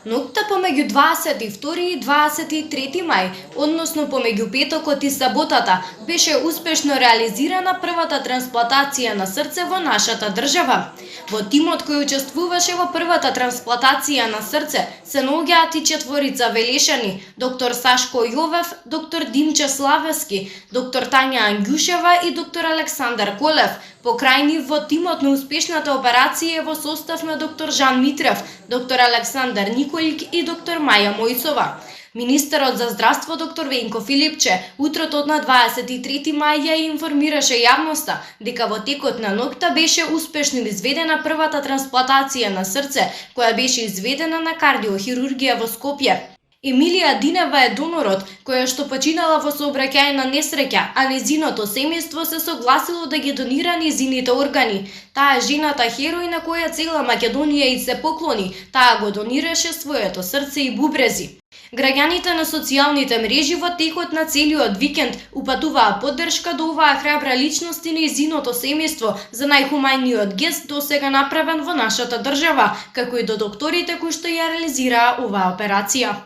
Ноќта помеѓу 22 и 23 мај, односно помеѓу петокот и саботата, беше успешно реализирана првата трансплантација на срце во нашата држава. Во тимот кој учествуваше во првата трансплантација на срце се наоѓаат и четворица велешани: доктор Сашко Јовев, доктор Димче Славевски, доктор Тања Ангјушева и доктор Александар Колев. Покрај нив во тимот на успешната операција во состав на доктор Жан Митрев, доктор Александар Николик и доктор Маја Мојсова. Министерот за здравство доктор Венко Филипче утрото на 23 мај ја информираше јавноста дека во текот на ноќта беше успешно изведена првата трансплантација на срце, која беше изведена на кардиохирургија во Скопје. Емилија Динева е донорот, која што починала во сообраќајна несреќа, а нејзиното семејство се согласило да ги донира нејзините органи. Таа е жената херој на која цела Македонија и се поклони. Таа го донираше своето срце и бубрези. Граѓаните на социјалните мрежи во текот на целиот викенд упатуваа поддршка до оваа храбра личност и нејзиното семејство за најхуманиот гест досега направен во нашата држава, како и до докторите кои што ја реализираа оваа операција.